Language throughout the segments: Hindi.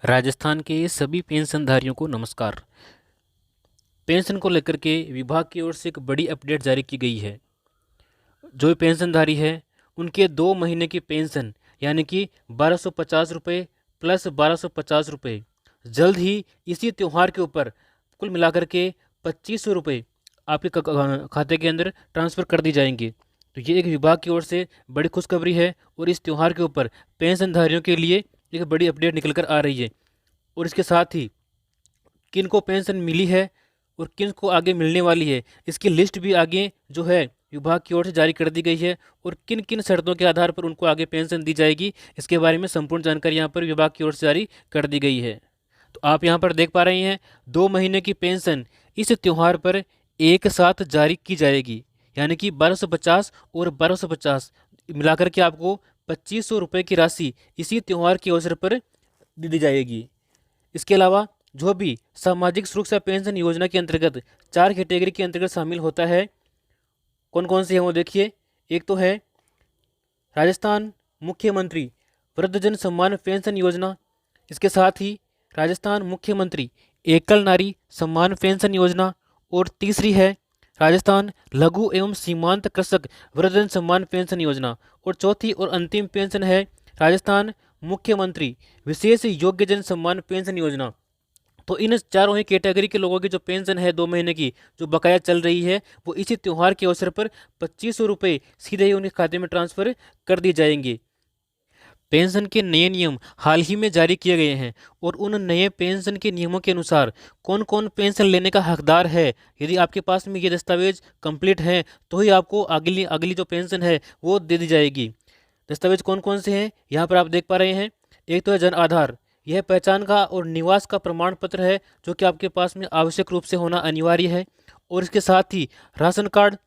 राजस्थान के सभी पेंशनधारियों को नमस्कार। पेंशन को लेकर के विभाग की ओर से एक बड़ी अपडेट जारी की गई है। जो भी पेंशनधारी है उनके 2 महीने की पेंशन यानी कि 1250 रुपये प्लस 1250 रुपये जल्द ही इसी त्यौहार के ऊपर कुल मिलाकर के 2500 रुपये आपके खाते के अंदर ट्रांसफ़र कर दी जाएंगे। तो ये एक विभाग की ओर से बड़ी खुशखबरी है और इस त्यौहार के ऊपर पेंशनधारियों के लिए एक बड़ी अपडेट निकल कर आ रही है। और इसके साथ ही किन को पेंशन मिली है और किन को आगे मिलने वाली है, इसकी लिस्ट भी आगे जो है विभाग की ओर से जारी कर दी गई है। और किन किन शर्तों के आधार पर उनको आगे पेंशन दी जाएगी, इसके बारे में संपूर्ण जानकारी यहाँ पर विभाग की ओर से जारी कर दी गई है। तो आप यहाँ पर देख पा रहे हैं 2 महीने की पेंशन इस त्यौहार पर एक साथ जारी की जाएगी, यानी कि 1250 और 1250 मिलाकर के आपको 2500 रुपये की राशि इसी त्यौहार के अवसर पर दी जाएगी। इसके अलावा जो भी सामाजिक सुरक्षा पेंशन योजना के अंतर्गत 4 कैटेगरी के अंतर्गत शामिल होता है, कौन कौन से हैं वो देखिए। एक तो है राजस्थान मुख्यमंत्री वृद्धजन सम्मान पेंशन योजना, इसके साथ ही राजस्थान मुख्यमंत्री एकल नारी सम्मान पेंशन योजना, और तीसरी है राजस्थान लघु एवं सीमांत कृषक वृद्धजन सम्मान पेंशन योजना, और चौथी और अंतिम पेंशन है राजस्थान मुख्यमंत्री विशेष योग्यजन सम्मान पेंशन योजना। तो इन चारों ही कैटेगरी के लोगों की जो पेंशन है 2 महीने की जो बकाया चल रही है, वो इसी त्यौहार के अवसर पर 2500 रुपये सीधे ही उनके खाते में ट्रांसफर कर दिए जाएंगे। पेंशन के नए नियम हाल ही में जारी किए गए हैं और उन नए पेंशन के नियमों के अनुसार कौन कौन पेंशन लेने का हकदार है, यदि आपके पास में ये दस्तावेज कंप्लीट हैं तो ही आपको अगली अगली जो पेंशन है वो दे दी जाएगी। दस्तावेज कौन कौन से हैं यहाँ पर आप देख पा रहे हैं। एक तो है जन आधार, यह पहचान का और निवास का प्रमाण पत्र है जो कि आपके पास में आवश्यक रूप से होना अनिवार्य है। और इसके साथ ही राशन कार्ड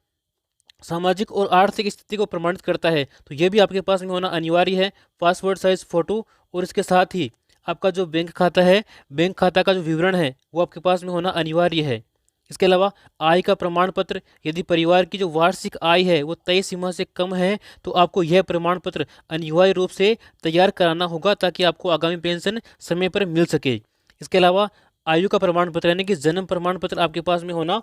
सामाजिक और आर्थिक स्थिति को प्रमाणित करता है, तो ये भी आपके पास में होना अनिवार्य है। पासपोर्ट साइज फ़ोटो, और इसके साथ ही आपका जो बैंक खाता है, बैंक खाता का जो विवरण है वो आपके पास में होना अनिवार्य है। इसके अलावा आय का प्रमाण पत्र, यदि परिवार की जो वार्षिक आय है वो तय सीमा से कम है तो आपको यह प्रमाण पत्र अनिवार्य रूप से तैयार कराना होगा ताकि आपको आगामी पेंशन समय पर मिल सके। इसके अलावा आयु का प्रमाण पत्र यानी कि जन्म प्रमाण पत्र आपके पास में होना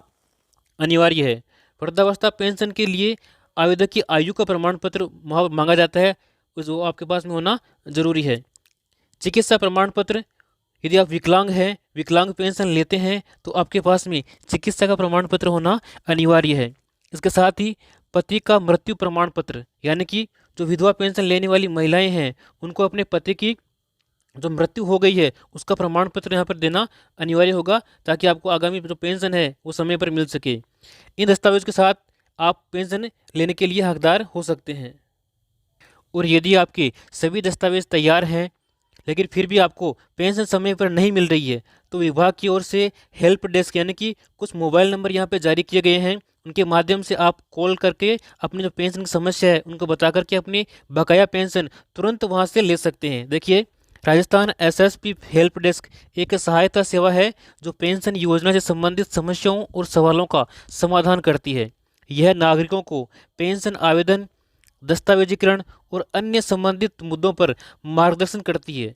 अनिवार्य है। वृद्धावस्था पेंशन के लिए आवेदक की आयु का प्रमाण पत्र मांगा जाता है, वो आपके पास में होना जरूरी है। चिकित्सा प्रमाण पत्र, यदि आप विकलांग हैं, विकलांग पेंशन लेते हैं तो आपके पास में चिकित्सा का प्रमाण पत्र होना अनिवार्य है। इसके साथ ही पति का मृत्यु प्रमाण पत्र, यानी कि जो विधवा पेंशन लेने वाली महिलाएं हैं उनको अपने पति की जो मृत्यु हो गई है उसका प्रमाण पत्र यहाँ पर देना अनिवार्य होगा ताकि आपको आगामी जो पेंशन है वो समय पर मिल सके। इन दस्तावेज के साथ आप पेंशन लेने के लिए हकदार हो सकते हैं। और यदि आपके सभी दस्तावेज तैयार हैं लेकिन फिर भी आपको पेंशन समय पर नहीं मिल रही है तो विभाग की ओर से हेल्प डेस्क यानी कि कुछ मोबाइल नंबर यहाँ पे जारी किए गए हैं, उनके माध्यम से आप कॉल करके अपनी जो पेंशन की समस्या है उनको बता करके अपनी बकाया पेंशन तुरंत वहाँ से ले सकते हैं। देखिए, राजस्थान एसएसपी हेल्प डेस्क एक सहायता सेवा है जो पेंशन योजना से संबंधित समस्याओं और सवालों का समाधान करती है। यह नागरिकों को पेंशन आवेदन, दस्तावेजीकरण और अन्य संबंधित मुद्दों पर मार्गदर्शन करती है,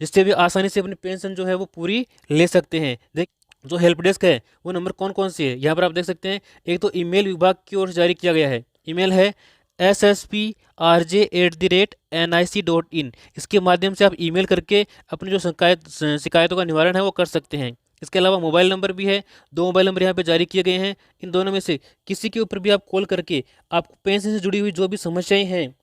जिससे वे आसानी से अपनी पेंशन जो है वो पूरी ले सकते हैं। देख, जो हेल्प डेस्क है वो नंबर कौन कौन से है यहाँ पर आप देख सकते हैं। एक तो ईमेल विभाग की ओर से जारी किया गया है, ईमेल है ssprj@nic.in। इसके माध्यम से आप ईमेल करके अपनी जो शिकायतों का निवारण है वो कर सकते हैं। इसके अलावा मोबाइल नंबर भी है, 2 मोबाइल नंबर यहाँ पे जारी किए गए हैं। इन दोनों में से किसी के ऊपर भी आप कॉल करके आपको पेंशन से जुड़ी हुई जो भी समस्याएं हैं,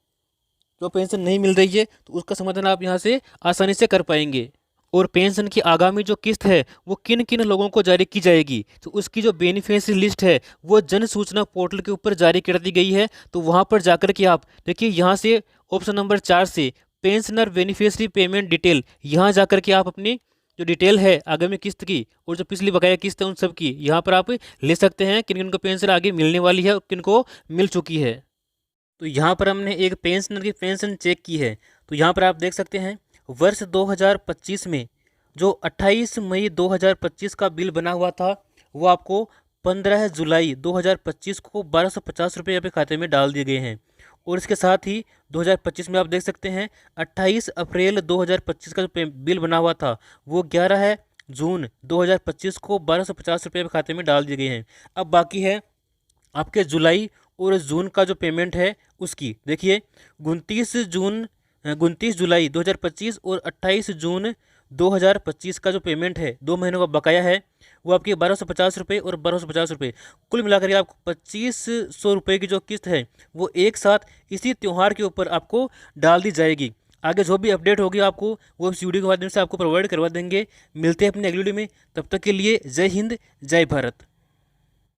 जो पेंशन नहीं मिल रही है तो उसका समाधान आप यहाँ से आसानी से कर पाएंगे। और पेंशन की आगामी जो किस्त है वो किन किन लोगों को जारी की जाएगी तो उसकी जो बेनिफिशियरी लिस्ट है वो जन सूचना पोर्टल के ऊपर जारी कर दी गई है। तो वहाँ पर जाकर के आप देखिए, यहाँ से ऑप्शन नंबर 4 से पेंशनर बेनिफिशियरी पेमेंट डिटेल, यहाँ जाकर के आप अपनी जो डिटेल है आगामी किस्त की और जो पिछली बकाया किस्त है उन सब की यहाँ पर आप ले सकते हैं किन किन को पेंशन आगे मिलने वाली है और किन को मिल चुकी है। तो यहाँ पर हमने एक पेंशनर की पेंशन चेक की है, तो यहाँ पर आप देख सकते हैं वर्ष 2025 में जो 28 मई 2025 का बिल बना हुआ था वो आपको 15 जुलाई 2025 को 1250 रुपये आपके खाते में डाल दिए गए हैं। और इसके साथ ही 2025 में आप देख सकते हैं 28 अप्रैल 2025 का जो बिल बना हुआ था वो 11 जून 2025 को 1250 रुपये खाते में डाल दिए गए हैं। अब बाकी है आपके जुलाई और जून का जो पेमेंट है उसकी। देखिए 29 जुलाई 2025 और 28 जून 2025 का जो पेमेंट है 2 महीनों का बकाया है वो आपके 1250 रुपये और 1250 रुपये, कुल मिलाकर आपको 2500 रुपये की जो किस्त है वो एक साथ इसी त्यौहार के ऊपर आपको डाल दी जाएगी। आगे जो भी अपडेट होगी आपको वो इस वीडियो के माध्यम से आपको प्रोवाइड करवा देंगे। मिलते हैं अपने अगली वीडियो में, तब तक के लिए जय हिंद जय भारत।